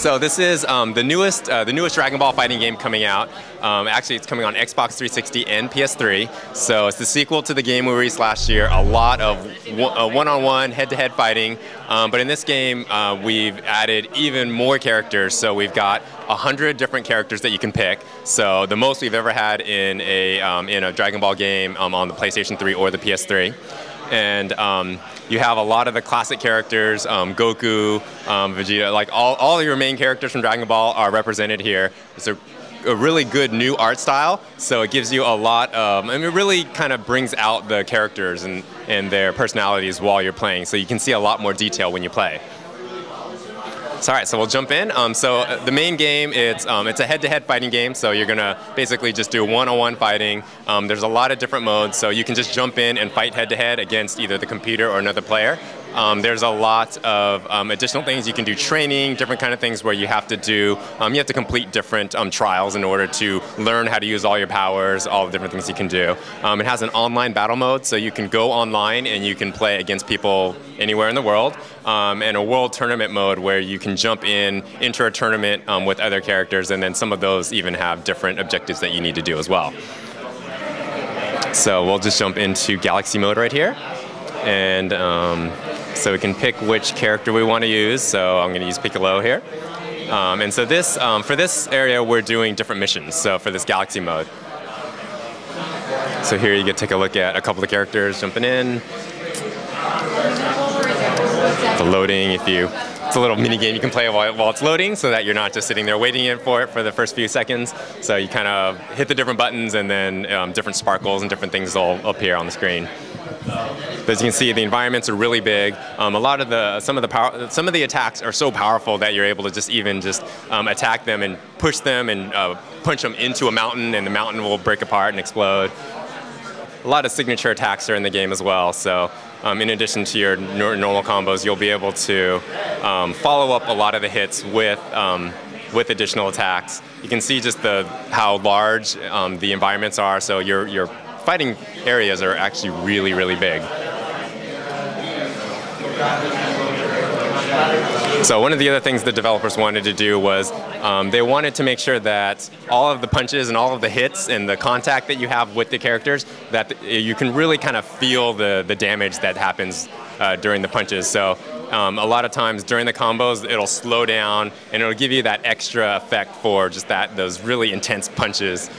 So this is the newest Dragon Ball fighting game coming out. Actually, it's coming on Xbox 360 and PS3. So it's the sequel to the game we released last year. A lot of one-on-one, head-to-head fighting. But in this game, we've added even more characters. So we've got 100 different characters that you can pick. So the most we've ever had in a Dragon Ball game on the PlayStation 3 or the PS3. And you have a lot of the classic characters, Goku, Vegeta, like all your main characters from Dragon Ball are represented here. It's a really good new art style, so it gives you a lot of, it really kind of brings out the characters and their personalities while you're playing, so you can see a lot more detail when you play. So, all right, so we'll jump in. So the main game, it's a head-to-head fighting game, so you're gonna basically just do one-on-one fighting. There's a lot of different modes, so you can just jump in and fight head-to-head against either the computer or another player. There's a lot of additional things. You can do training, different kind of things where you have to do, you have to complete different trials in order to learn how to use all your powers, all the different things you can do. It has an online battle mode, so you can go online and you can play against people anywhere in the world. And a world tournament mode where you can jump in, enter a tournament with other characters, and then some of those even have different objectives that you need to do as well. So we'll just jump into Galaxy mode right here. And so we can pick which character we want to use. So I'm going to use Piccolo here. And so this, for this area, we're doing different missions. So for this Galaxy mode. So here you get to take a look at a couple of characters jumping in. The loading, it's a little mini game you can play while it's loading, so that you're not just sitting there waiting for it for the first few seconds. So you kind of hit the different buttons, and then different sparkles and different things will appear on the screen. But as you can see, the environments are really big. Some of the attacks are so powerful that you're able to just attack them and push them and punch them into a mountain, and the mountain will break apart and explode. A lot of signature attacks are in the game as well. So in addition to your normal combos, you'll be able to follow up a lot of the hits with additional attacks. You can see just how large the environments are. So your fighting areas are actually really, really big. So one of the other things the developers wanted to do was they wanted to make sure that all of the punches and all of the hits and the contact that you have with the characters, that you can really kind of feel the damage that happens during the punches. So a lot of times during the combos, it'll slow down and it'll give you that extra effect for just those really intense punches.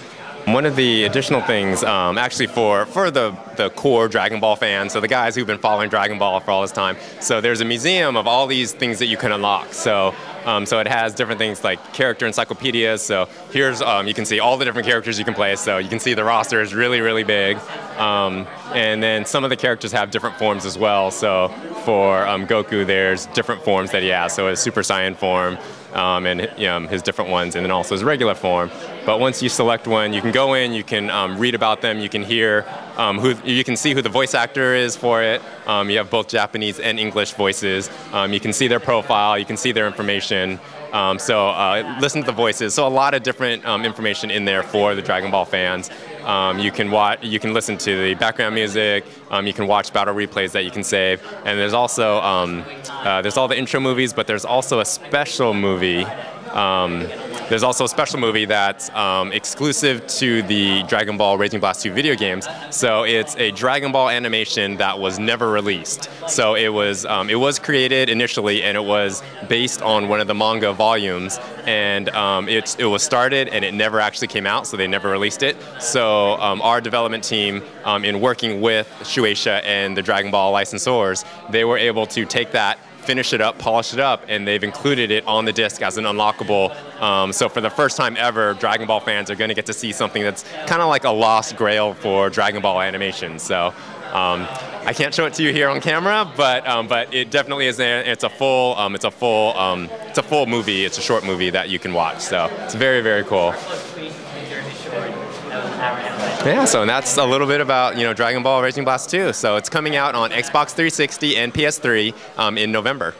One of the additional things, actually for the core Dragon Ball fans, so the guys who've been following Dragon Ball for all this time, so there's a museum of all these things that you can unlock. So it has different things like character encyclopedias. So here's, you can see all the different characters you can play. So you can see the roster is really, really big. And then some of the characters have different forms as well. So for Goku, there's different forms that he has. So his Super Saiyan form, and his different ones, and then also his regular form. But once you select one, you can go in, you can read about them, you can hear, you can see who the voice actor is for it. You have both Japanese and English voices. You can see their profile, you can see their information. Listen to the voices. So a lot of different information in there for the Dragon Ball fans. You can listen to the background music. You can watch battle replays that you can save. And there's also there's all the intro movies, but there's also a special movie. There's also a special movie that's exclusive to the Dragon Ball Raging Blast 2 video games. So it's a Dragon Ball animation that was never released. So it was created initially, and it was based on one of the manga volumes. And it was started, and it never actually came out, so they never released it. So our development team, in working with Shueisha and the Dragon Ball licensors, they were able to take that, finish it up, polish it up, and they've included it on the disc as an unlockable. So for the first time ever, Dragon Ball fans are going to get to see something that's kind of like a lost grail for Dragon Ball animation. So I can't show it to you here on camera, but it definitely is there. It's a full movie. It's a short movie that you can watch. So it's very, very cool. Yeah, so that's a little bit about Dragon Ball Raging Blast 2. So it's coming out on Xbox 360 and PS3 in November.